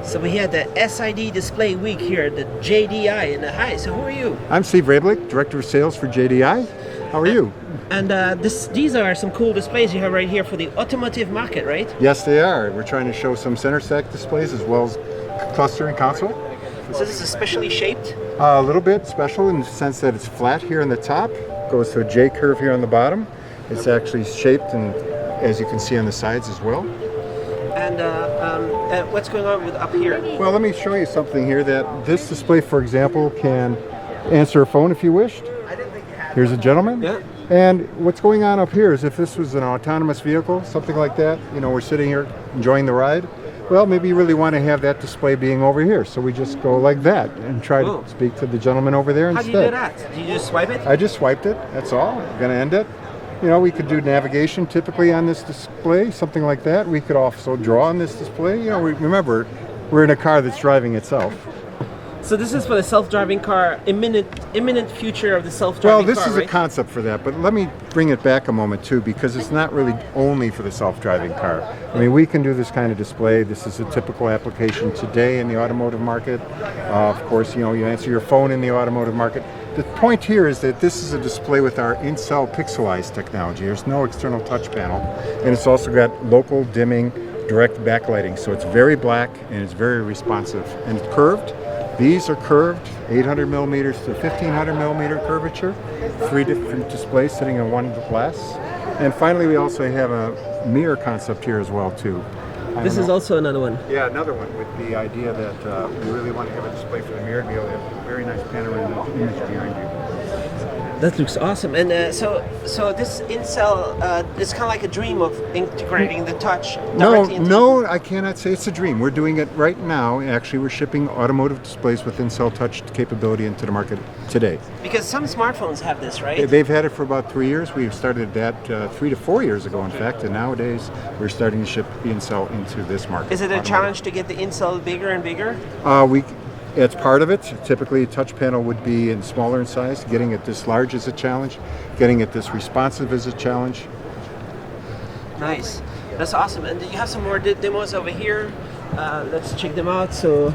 So we had the SID Display Week here at the JDI. And hi, so who are you? I'm Steve Rablik, Director of Sales for JDI. How are you? And these are some cool displays you have right here for the automotive market, right? Yes, they are. We're trying to show some center stack displays as well as cluster and console. So this is especially shaped? A little bit special in the sense that it's flat here on the top, goes to a J curve here on the bottom. It's actually shaped, and as you can see on the sides as well. And what's going on with up here? Well, let me show you something here. That this display, for example, can answer a phone if you wished. Here's a gentleman. Yeah. And what's going on up here is if this was an autonomous vehicle, something like that, you know, we're sitting here enjoying the ride. Well, maybe you really want to have that display being over here. So we just go like that and try to speak to the gentleman over there instead. How do you do that? Do you just swipe it? I just swiped it. That's all. I'm going to end it. You know, we could do navigation typically on this display, something like that. We could also draw on this display. You know, remember, we're in a car that's driving itself. So this is for the self-driving car, imminent future of the self-driving car, Well, this is right? a concept for that, but let me bring it back a moment too, because it's not really only for the self-driving car. I mean, we can do this kind of display. This is a typical application today in the automotive market. Of course, you know, you answer your phone in the automotive market. The point here is that this is a display with our in-cell pixelized technology. There's no external touch panel, and it's also got local dimming, direct backlighting. So it's very black and it's very responsive, and it's curved. These are curved, 800 millimeters to 1500 millimeter curvature, 3 different displays sitting in one glass. And finally, we also have a mirror concept here as well too. This is also another one. Yeah, another one with the idea that we really want to have a display for the mirror to be able to have a very nice panoramic image behind you. That looks awesome. And so this in-cell is kind of like a dream of integrating the touch directly into No, I cannot say it's a dream. We're doing it right now. Actually, we're shipping automotive displays with in-cell touch capability into the market today. Because some smartphones have this, right? They've had it for about 3 years. We've started that 3 to 4 years ago, in fact, and nowadays we're starting to ship the in-cell into this market. Is it a challenge to get the in-cell bigger and bigger? It's part of it. Typically, a touch panel would be in smaller in size. Getting it this large is a challenge. Getting it this responsive is a challenge. Nice. That's awesome. And you have some more demos over here. Let's check them out. So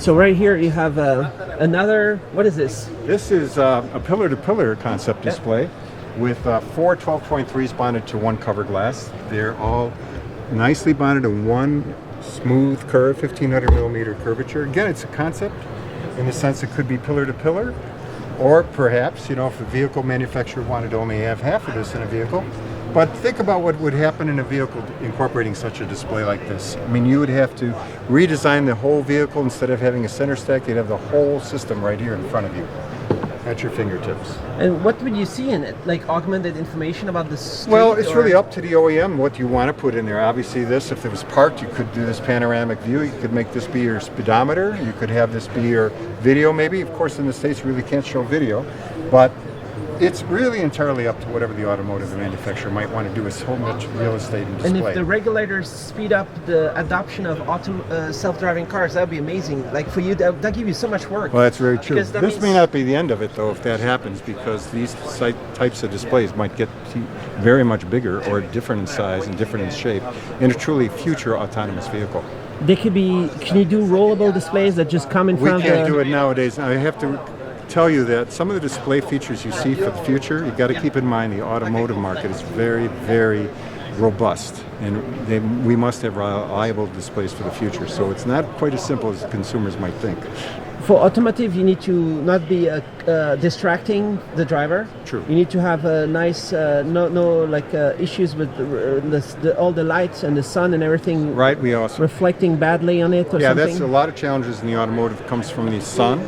right here you have another, what is this? This is a pillar-to-pillar concept display with 4 12.3s bonded to one cover glass. They're all nicely bonded to one smooth curve, 1500 millimeter curvature. Again, it's a concept in the sense it could be pillar to pillar, or perhaps, you know, if a vehicle manufacturer wanted to only have half of this in a vehicle. But think about what would happen in a vehicle incorporating such a display like this. I mean, you would have to redesign the whole vehicle. Instead of having a center stack, you'd have the whole system right here in front of you at your fingertips. And what would you see in it? Like augmented information about the street? Well, it's really up to the OEM what you want to put in there. Obviously this, if it was parked, you could do this panoramic view. You could make this be your speedometer. You could have this be your video maybe. Of course, in the States, you really can't show video. But it's really entirely up to whatever the automotive manufacturer might want to do with so much real estate and display. And if the regulators speed up the adoption of self-driving cars, that would be amazing. Like for you, that give you so much work. Well, that's very true. This may not be the end of it, though, if that happens, because these types of displays might get very much bigger or different in size and different in shape in a truly future autonomous vehicle. They could be, can you do rollable displays that just come in front of We can't do it nowadays. I have to tell you that some of the display features you see for the future, you've got to keep in mind the automotive market is very, very robust, and we must have reliable displays for the future. So it's not quite as simple as consumers might think. For automotive, you need to not be distracting the driver. True. You need to have a nice, issues with all the lights and the sun and everything. Right. We also reflecting badly on it or something. Yeah, that's a lot of challenges in the automotive. Comes from the sun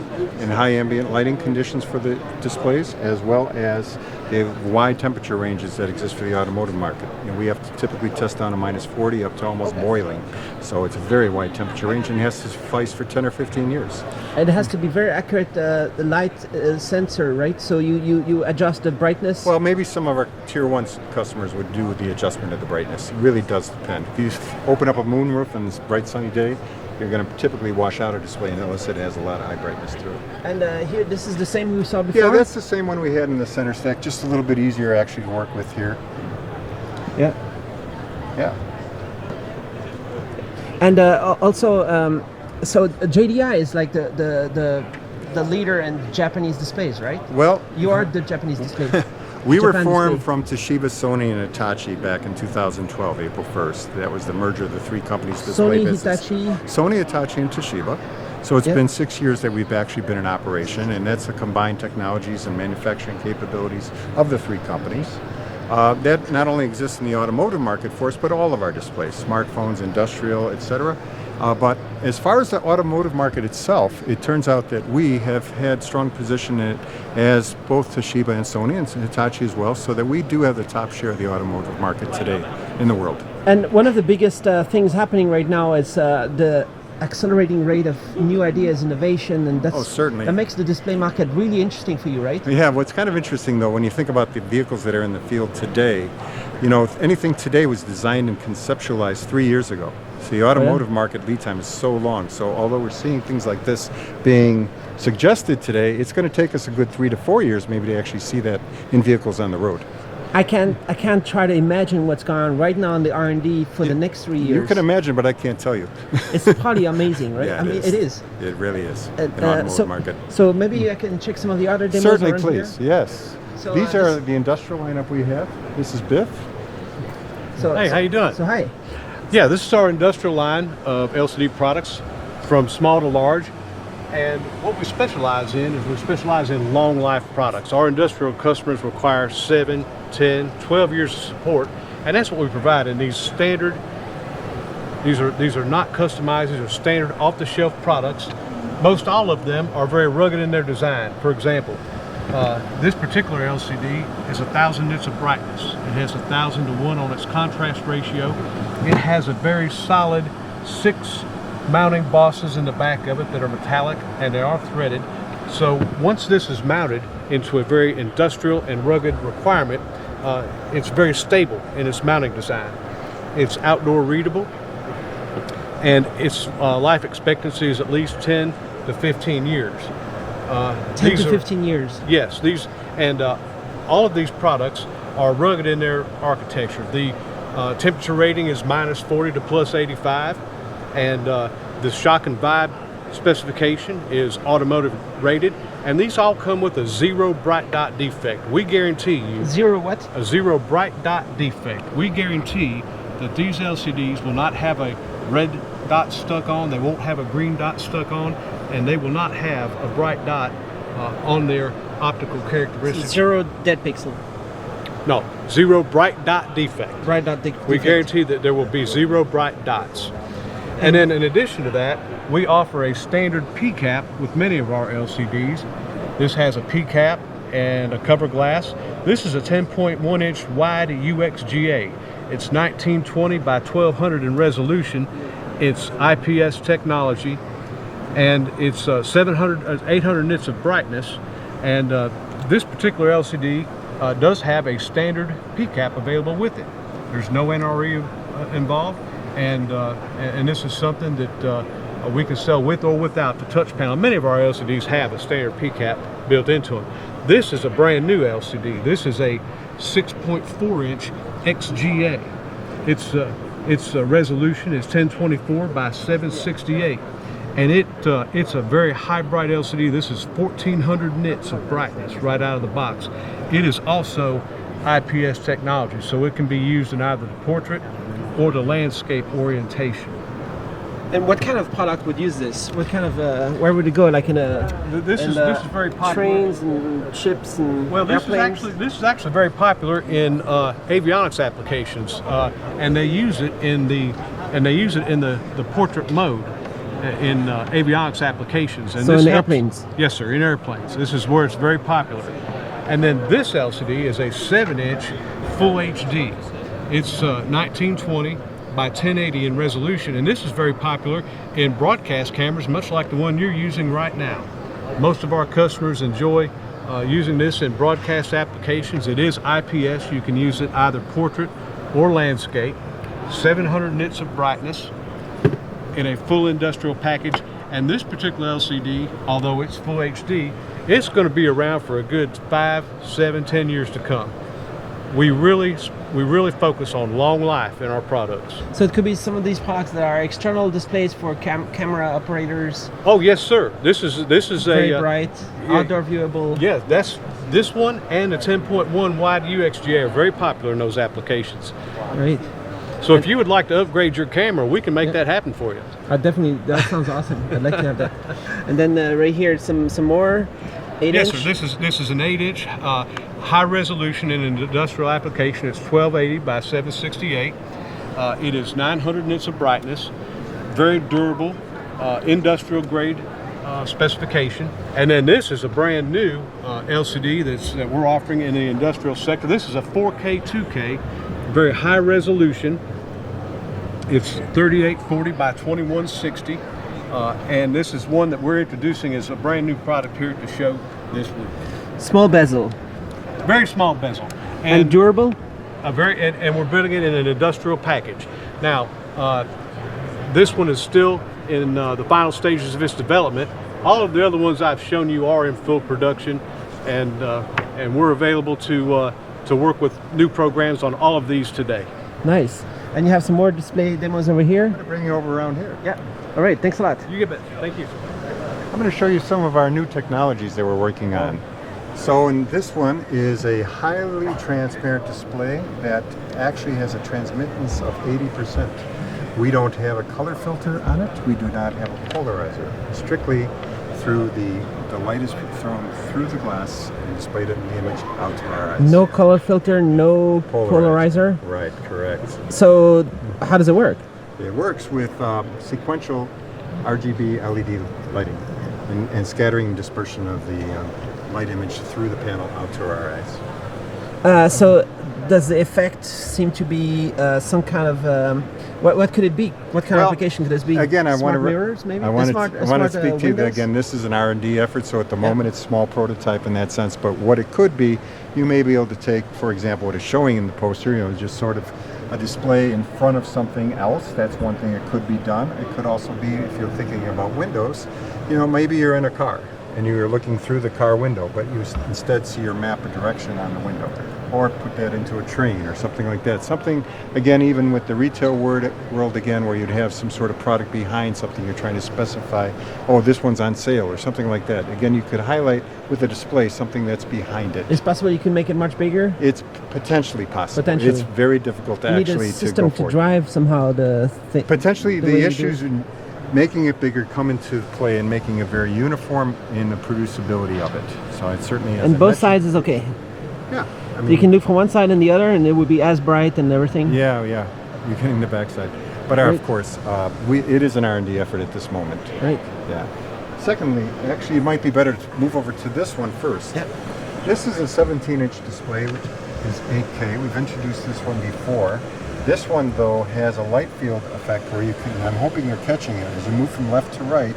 and high ambient lighting conditions for the displays, as well as the wide temperature ranges that exist for the automotive market. You know, we have to typically test down to minus 40 up to almost boiling. So it's a very wide temperature range and has to suffice for 10 or 15 years. And it has to be very accurate, the light sensor, right? So you adjust the brightness? Well, maybe some of our tier 1 customers would do the adjustment of the brightness. It really does depend. If you open up a moonroof on this bright sunny day, you're going to typically wash out a display unless it has a lot of high brightness to it. And here, this is the same we saw before? Yeah, that's the same one we had in the center stack, just a little bit easier actually to work with here. Yeah. Yeah. And also, So JDI is like the leader in Japanese displays, right? Well, You are the Japanese display. we were Japan formed display. from Toshiba, Sony, and Hitachi back in 2012, April 1st. That was the merger of the three companies' display Sony, business. Hitachi. Sony, Hitachi, and Toshiba. So it's Yep. been 6 years that we've actually been in operation, and that's the combined technologies and manufacturing capabilities of the three companies. That not only exists in the automotive market for us, but all of our displays, smartphones, industrial, etc. But as far as the automotive market itself, it turns out that we have had strong position in it as both Toshiba and Sony and Hitachi as well, so that we do have the top share of the automotive market today in the world. And one of the biggest things happening right now is the accelerating rate of new ideas, innovation, and that's certainly. that makes the display market really interesting for you, right? Yeah, what's kind of interesting though, when you think about the vehicles that are in the field today, you know, if anything today was designed and conceptualized 3 years ago. So the automotive market lead time is so long. So although we're seeing things like this being suggested today, it's going to take us a good 3 to 4 years maybe to actually see that in vehicles on the road. I can't try to imagine what's going on right now in the R&D for the next 3 years. You can imagine, but I can't tell you. It's probably amazing, right? Yeah, I mean, it is. It really is. An automotive market. So maybe I can check some of the other demos. Certainly, around please. here? Yes. So, These are the industrial lineup we have. This is Biff. So, Hey, how you doing? So hi. Yeah, this is our industrial line of LCD products from small to large. And what we specialize in is we specialize in long life products. Our industrial customers require 7, 10, 12 years of support. And that's what we provide in these standard, these are not customized, these are standard off the shelf products. Most all of them are very rugged in their design. For example, this particular LCD is 1,000 nits of brightness. It has 1,000 to 1 on its contrast ratio. It has a very solid 6 mounting bosses in the back of it that are metallic and they are threaded. So once this is mounted into a very industrial and rugged requirement, it's very stable in its mounting design. It's outdoor readable, and its life expectancy is at least 10 to 15 years. 10 to 15 years. Yes, these and all of these products are rugged in their architecture. The temperature rating is -40 to +85, and the shock and vibe specification is automotive rated. And these all come with a 0 bright dot defect. We guarantee you Zero what? a 0 bright dot defect. We guarantee that these LCDs will not have a red dot stuck on, they won't have a green dot stuck on, and they will not have a bright dot on their optical characteristics. Zero dead pixel. No, 0 bright dot defect. Bright dot We guarantee that there will be 0 bright dots. And then in addition to that, we offer a standard P cap with many of our LCDs. This has a P cap and a cover glass. This is a 10.1 inch wide UXGA. It's 1920 by 1200 in resolution. It's IPS technology, and it's 800 nits of brightness. And this particular LCD does have a standard P cap available with it. There's no NRE involved, and this is something that we can sell with or without the touch panel. Many of our LCDs have a standard P cap built into them. This is a brand new LCD. This is a 6.4 inch XGA. Its resolution is 1024 by 768, and it's a very high bright LCD. This is 1400 nits of brightness right out of the box. It is also IPS technology, so it can be used in either the portrait or the landscape orientation. And what kind of product would use this? What kind of where would it go? Like in a This is very popular. trains and ships and Well, this airplanes? is actually very popular in avionics applications, and they use it in the portrait mode in avionics applications. And So this in helps- airplanes? Yes, sir, in airplanes. This is where it's very popular. And then this LCD is a 7-inch full HD. It's 1920 by 1080 in resolution, and this is very popular in broadcast cameras, much like the one you're using right now. Most of our customers enjoy using this in broadcast applications. It is IPS. You can use it either portrait or landscape. 700 nits of brightness in a full industrial package. And this particular LCD, although it's full HD, it's going to be around for a good 5, 7, 10 years to come. We really we really focus on long life in our products. So it could be some of these products that are external displays for camera operators. Oh yes, sir. This is Very a bright, yeah. outdoor viewable. Yeah, that's this one and the 10.1 wide UXGA are very popular in those applications. Right. So if you would like to upgrade your camera, we can make that happen for you. Definitely, that sounds awesome. I'd like to have that. And then right here, some more 8-inch. Yes, sir. This is an 8-inch high resolution in an industrial application. It's 1280 by 768. It is 900 nits of brightness. Very durable, industrial grade specification. And then this is a brand new LCD that we're offering in the industrial sector. This is a 4K 2K, very high resolution. It's 3840 by 2160. And this is one that we're introducing as a brand new product here to show this week. Small bezel. Very small bezel. And durable? And we're building it in an industrial package. Now, this one is still in the final stages of its development. All of the other ones I've shown you are in full production, and we're available to work with new programs on all of these today. Nice. And you have some more display demos over here? I'm going to bring you over around here. Yeah. All right. Thanks a lot. You get it. Thank you. I'm going to show you some of our new technologies that we're working on. So in this one is a highly transparent display that actually has a transmittance of 80%. We don't have a color filter on it. We do not have a polarizer. Strictly through the light is thrown through the glass and displayed in the image out to our eyes. No color filter, no polarizer. Right, correct. So how does it work? It works with sequential RGB LED lighting and scattering and dispersion of the light image through the panel out to our eyes. So does the effect seem to be some kind of what could it be? What kind of application could this be? Again, I want to mirrors, maybe. I want to speak to you that again. This is an R&D effort, so at the moment it's small prototype in that sense. But what it could be, you may be able to take, for example, what is showing in the poster. Just sort of a display in front of something else. That's one thing that could be done. It could also be, if you're thinking about windows, maybe you're in a car and you're looking through the car window, but you instead see your map of direction on the window, or put that into a train or something like that. Something, again, even with the retail world again, where you'd have some sort of product behind something you're trying to specify, oh, this one's on sale or something like that. Again, you could highlight with a display something that's behind it. It's possible you can make it much bigger? It's potentially possible. Potentially. It's very difficult to actually to go for. You need a system to drive somehow the thing. Potentially the issues in making it bigger come into play and making it very uniform in the producibility of it. So it certainly has. And both sides is okay? Yeah. I mean, you can look from one side and the other and it would be as bright and everything? Yeah. You're getting the backside. But right. Of course, it is an R&D effort at this moment. Right. Yeah. Secondly, actually it might be better to move over to this one first. Yeah. This is a 17-inch display, which is 8K. We've introduced this one before. This one, though, has a light field effect where you can, I'm hoping you're catching it, as you move from left to right,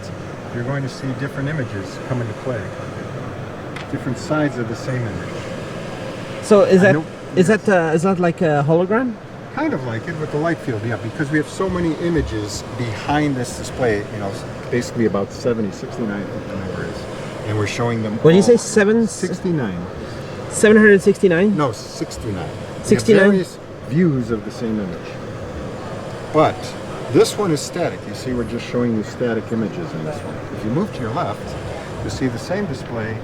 you're going to see different images come into play. Different sides of the same image. So is that like a hologram? Kind of like it with the light field, yeah, because we have so many images behind this display, basically about 69, I think the number is. And we're showing them What do you say, 769? 769? No, 69. 69? Various views of the same image. But this one is static. You see, we're just showing you static images in this one. If you move to your left, you see the same display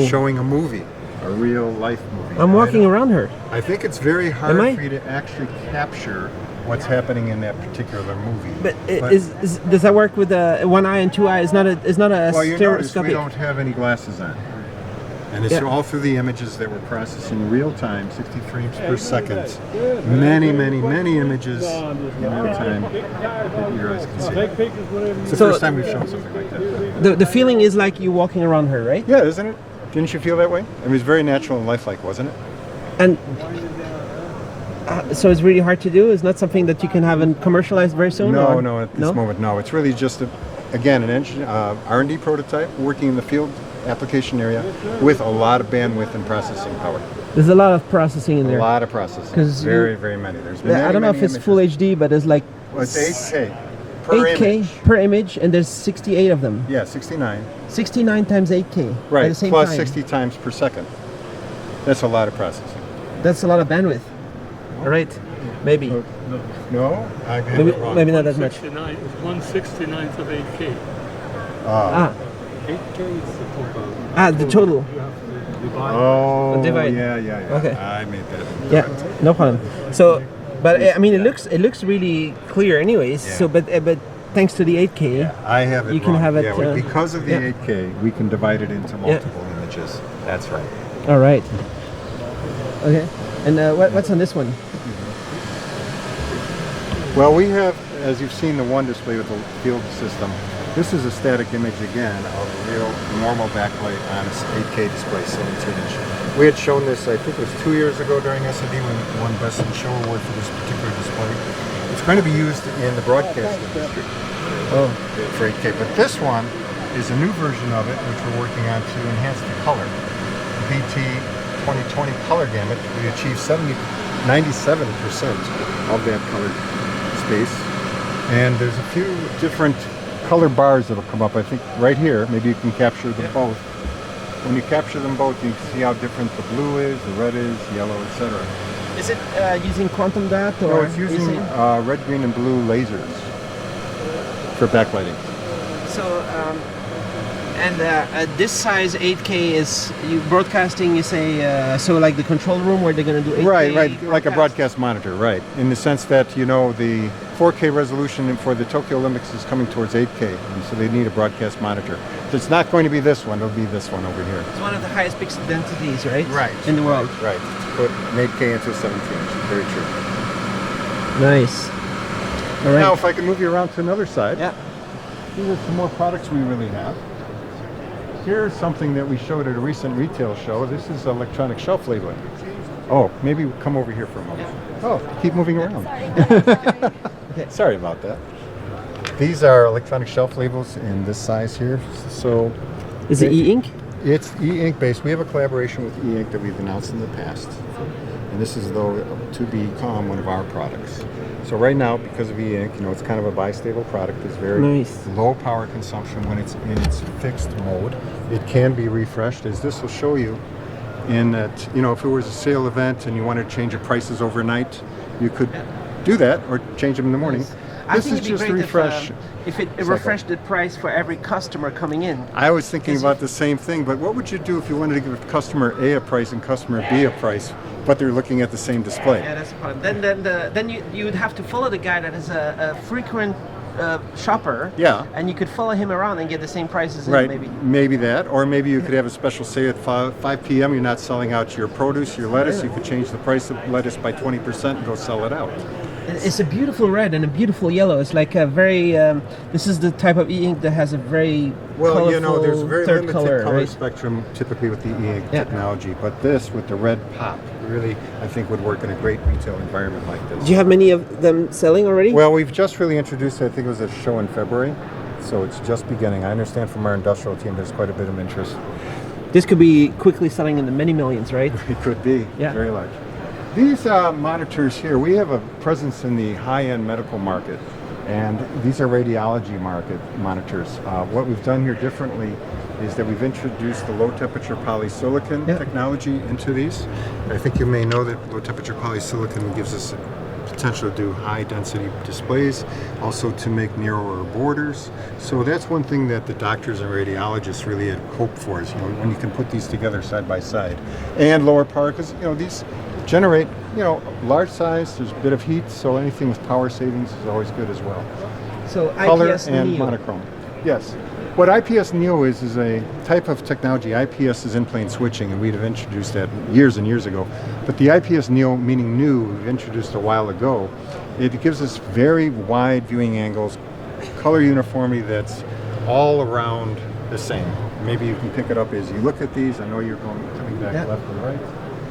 showing a movie, a real life movie. I'm walking around her. I think it's very hard for you to actually capture what's happening in that particular movie. But does that work with one eye and two eyes? It's not a well, you notice stereoscopic. we don't have any glasses on. And it's all through the images that we're processing real time, 60 frames per second. Many images in real time that your eyes can see. It's the first time we've shown something like that. The feeling is like you're walking around her, right? Yeah, isn't it? Didn't you feel that way? It was very natural and lifelike, wasn't it? And so it's really hard to do? It's not something that you can have commercialized very soon? No, at this moment, no. It's really just, an R&D prototype working in the field application area with a lot of bandwidth and processing power. There's a lot of processing in there. A lot of processing. Very many. There's many, I don't know if it's full HD, but it's like... Well, it's 8K. 8K per image, and there's 68 of them. Yeah, 69. 69 times 8K. Right, at the same plus time. 60 times per second. That's a lot of processing. That's a lot of bandwidth. All right, maybe. No, I have Maybe, it wrong. maybe not that much. 69 is 1/69th of 8K. Ah, 8K is the total. the total. You have to divide. Oh, Divide. yeah. Okay. I made that. Yeah, no problem. So, but I mean, it looks really clear, anyways. Yeah. So, but thanks to the 8K, I have it You can wrong. have it, Yeah, because of the yeah. 8K, we can divide it into multiple images. That's right. all right. Okay, and what's on this one? Well, we have, as you've seen, the one display with the field system. This is a static image again of a real normal backlight on an 8K display, 17-inch. We had shown this, I think it was 2 years ago during S&D when we won Best in Show award for this particular display. It's going to be used in the broadcast industry for 8K, but this one is a new version of it, which we're working on to enhance the color. BT 2020 color gamut, we achieved 97% of that color space, and there's a few different color bars that'll come up. I think right here, maybe you can capture them both. When you capture them both, you can see how different the blue is, the red is, yellow, etc. Is it using quantum dot or? No, it's using red, green, and blue lasers for backlighting. So, this size 8K is you broadcasting. You say so like the control room where they're going to do 8K. Right, like a broadcast monitor, right. In the sense that, the 4K resolution for the Tokyo Olympics is coming towards 8K, and so they need a broadcast monitor. So it's not going to be this one, it'll be this one over here. It's one of the highest pixel densities, right? Right. In the world. Right. Put an 8K into a 17-inch. Very true. Nice. All right. Now, if I can move you around to another side. Yeah. These are some more products we really have. Here's something that we showed at a recent retail show. This is electronic shelf labeling. Oh, maybe come over here for a moment. Oh, keep moving around. Sorry about that. These are electronic shelf labels in this size here. So Is it e-ink? it's e-ink based. We have a collaboration with e-ink that we've announced in the past. And this is though to become one of our products. So right now, because of e-ink, it's kind of a bistable product. It's very Nice. low power consumption when it's in its fixed mode. It can be refreshed, as this will show you. In that, if it was a sale event and you wanted to change the prices overnight, you could do that or change them in the morning. I This think is it'd be just a great refresh. if it cycle. refreshed the price for every customer coming in. I was thinking Is about the same thing, but what would you do if you wanted to give customer A a price and customer B a price, but they're looking at the same display? Yeah, that's the problem. Then you would have to follow the guy that is a frequent shopper. Yeah. And you could follow him around and get the same prices. Right, Maybe. maybe that, or maybe you could have a special say at 5 p.m. You're not selling out your produce, your lettuce. You could change the price of lettuce by 20% and go sell it out. It's a beautiful red and a beautiful yellow. It's like a very. This is the type of e-ink that has a very colorful there's a very third limited color, color right? spectrum typically with the e-ink Yeah. technology, but this with the red pop really, I think, would work in a great retail environment like this. Do you have many of them selling already? Well, we've just really introduced it. I think it was a show in February, so it's just beginning. I understand from our industrial team there's quite a bit of interest. This could be quickly selling in the many millions, right? It could be very large. These monitors here, we have a presence in the high-end medical market, and these are radiology market monitors. What we've done here differently is that we've introduced the low-temperature polysilicon technology into these. I think you may know that low-temperature polysilicon gives us potential to do high-density displays, also to make narrower borders. So that's one thing that the doctors and radiologists really had hoped for, is when you can put these together side by side, and lower power, because these generate large size. There's a bit of heat, so anything with power savings is always good as well. So Color IPS and Neo. monochrome. Yes. What IPS Neo is a type of technology. IPS is in-plane switching, and we'd have introduced that years and years ago. But the IPS Neo, meaning new, we've introduced a while ago. It gives us very wide viewing angles, color uniformity that's all around the same. Maybe you can pick it up as you look at these. I know you're coming back left and right.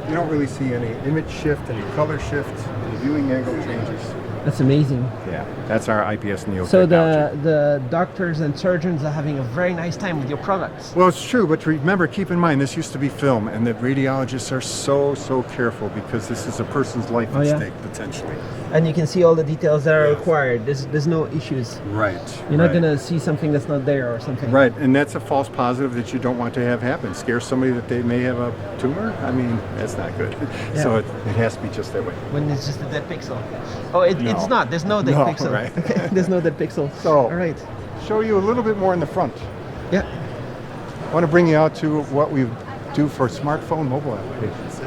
You don't really see any image shift, any color shift, any viewing angle changes. That's amazing. Yeah, that's our IPS Neo So technology. the doctors and surgeons are having a very nice time with your products. Well, it's true, but remember, keep in mind, this used to be film, and the radiologists are so careful because this is a person's life at stake, potentially. and you can see all the details that are required. There's no issues. Right. You're not right. gonna see something that's not there or something. Right, and that's a false positive that you don't want to have happen. Scare somebody that they may have a tumor? I mean, that's not good. So it has to be just that way. When it's just a dead pixel. Oh, it's not. There's no dead pixel. Right. Okay, there's no dead pixel. So, all right. show you a little bit more in the front. Yeah. I want to bring you out to what we do for smartphone mobile applications.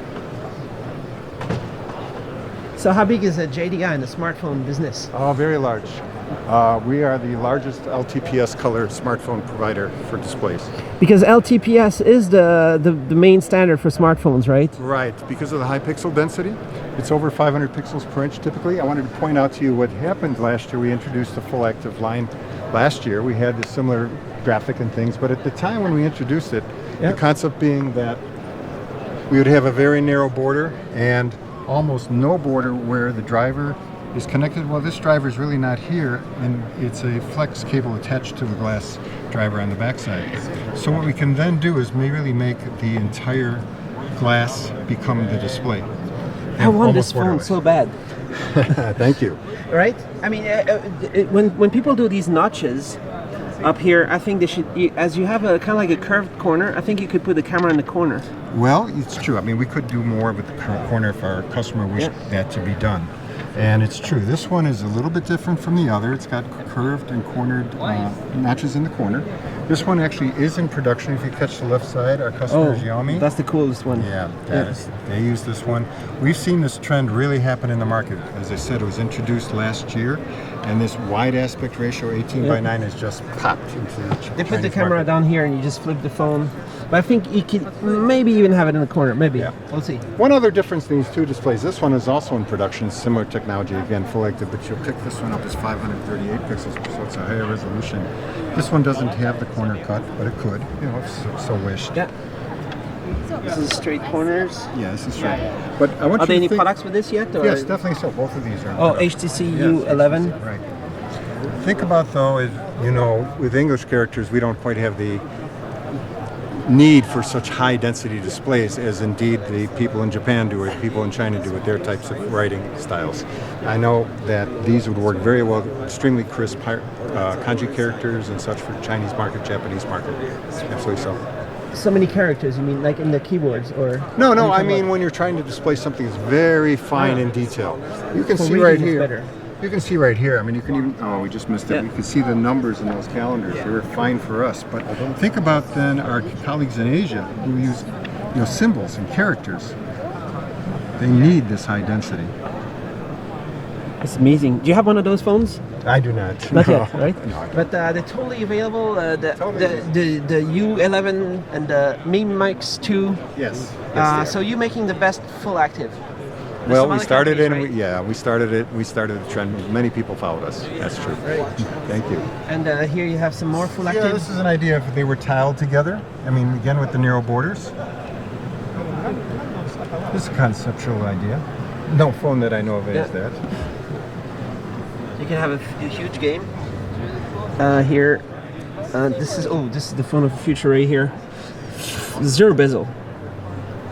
So how big is a JDI in the smartphone business? Oh, very large. We are the largest LTPS color smartphone provider for displays. Because LTPS is the main standard for smartphones, right? Right, because of the high pixel density. It's over 500 pixels per inch typically. I wanted to point out to you what happened last year. We introduced a full active line last year. We had a similar graphic and things, but at the time when we introduced it, the concept being that we would have a very narrow border and almost no border where the driver is connected. Well, this driver is really not here, and it's a flex cable attached to the glass driver on the backside. So what we can then do is really make the entire glass become the display. I want this phone so bad. Thank you. Right? I mean, when people do these notches up here, I think they should, as you have a kind of like a curved corner, I think you could put the camera in the corner. Well, it's true. I mean, we could do more with the corner if our customer wished that to be done. And it's true. This one is a little bit different from the other. It's got curved and cornered notches in the corner. This one actually is in production. If you catch the left side, our customer is Xiaomi. That's the coolest one. Yeah, they use this one. We've seen this trend really happen in the market. As I said, it was introduced last year, and this wide aspect ratio 18:9 has just popped into the They put the Chinese camera market. down here and you just flip the phone. But I think you could maybe even have it in the corner. Maybe. Yeah. We'll see. One other difference in these two displays, this one is also in production, similar technology, again, full active, but you'll pick this one up as 538 pixels, so it's a higher resolution. This one doesn't have the corner cut, but it could, you know, if so wished. Yeah. This is straight corners. Yeah, this is right. But I want Are you there to any think, products with this yet? Or? Yes, definitely so. Both of these are. in Oh, production. HTC Yes, U11. HTC, right. Think about though, is, you know, with English characters, we don't quite have the need for such high density displays as indeed the people in Japan do or the people in China do with their types of writing styles. I know that these would work very well, extremely crisp kanji characters and such for Chinese market, Japanese market. Absolutely so. So many characters, you mean like in the keyboards or? No, I mean when you're trying to display something that's very fine in detail. You can For see right reading it's here. better. You can see right here. I mean, you can even. Oh, we just missed it. We can see the numbers in those calendars. They're fine for us. But think about then our colleagues in Asia who use, you know, symbols and characters. They need this high density. It's amazing. Do you have one of those phones? I do not. Not No. yet, right? No, I don't. But they're totally available. Totally. The U11 and the Mi Mix 2. Yes. Yes, So you're making the best full active. There's well, some we other started companies, in. right? We started it. We started the trend. Many people followed us. That's true. Thank you. And here you have some more full Yeah, active. this is an idea if they were tiled together. I mean, again, with the narrow borders. This is a conceptual idea. No phone that I know of has that. You can have a huge game. Here, this is the phone of the future right here. Zero bezel.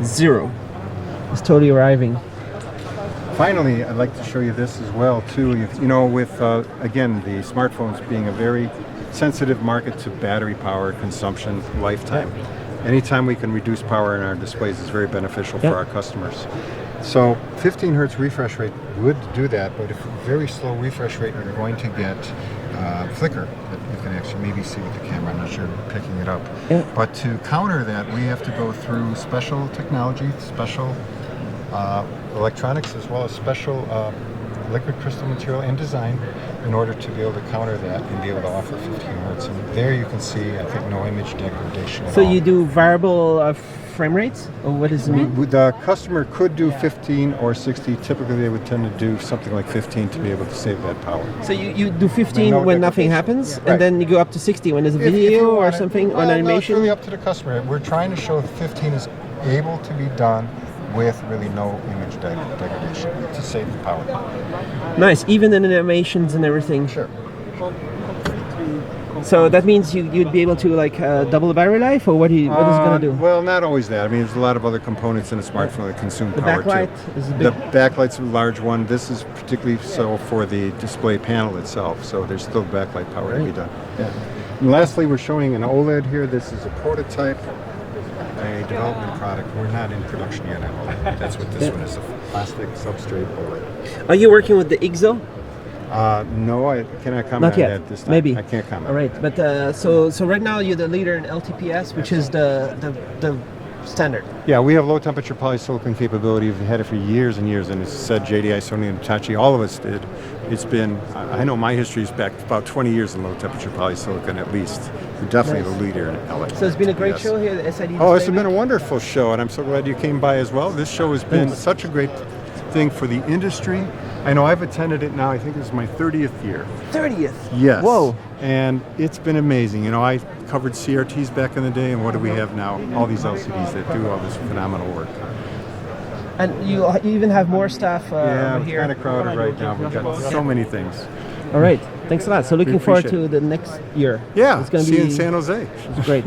Zero. It's totally arriving. Finally, I'd like to show you this as well too. You know, with again the smartphones being a very sensitive market to battery power consumption lifetime. Anytime we can reduce power in our displays is very beneficial for our customers. So 15 hertz refresh rate would do that, but if very slow refresh rate, you're going to get flicker that you can actually maybe see with the camera. I'm not sure you're picking it up. Yeah. But to counter that, we have to go through special technology, special electronics, as well as special liquid crystal material and design in order to be able to counter that and be able to offer 15 hertz. And there you can see, I think, no image degradation at So all. you do variable frame rates, or what does it mean? The customer could do 15 or 60. Typically, they would tend to do something like 15 to be able to save that power. So you do 15 No when nothing degradation. happens, Right. and then you go up to 60 when there's a If you video or want it- something, or well, an no, it's animation. really up to the customer. We're trying to show that 15 is able to be done with really no image degradation to save the power. Nice, even in animations and everything. Sure. So that means you'd be able to like double the battery life, or what is it going to do? Well, not always that. I mean, there's a lot of other components in a smartphone that consume The power backlight too. is a The big. backlight's a large one. This is particularly so for the display panel itself. So there's still backlight power to be done. And lastly, we're showing an OLED here. This is a prototype, a development product. We're not in production yet on OLED. That's what this one is, a plastic substrate OLED. Are you working with the IGZO? No, I cannot comment Not on yet. that this time. Maybe. I can't comment. All right, but so right now you're the leader in LTPS, which is the standard. Yeah, we have low temperature polysilicon capability. We've had it for years and years, and as said, JDI, Sony, and Hitachi, all of us did. It's been, I know my history is back about 20 years in low temperature polysilicon at least. We're definitely the leader in LTPS. So it's been a great show here, the SID. Oh, it's Display been a Week. wonderful show, and I'm so glad you came by as well. This show has been such a great thing for the industry. I know I've attended it now, I think this is my 30th year. 30th. Yes. Whoa. And it's been amazing. You know, I covered CRTs back in the day, and what do we have now? All these LCDs that do all this phenomenal work. And you even have more staff Yeah, over we're here. kind of crowded right now. We've got so many things. All right. Thanks a lot. So looking forward appreciate to the next year. Yeah, It's going to see be you in San Jose. great.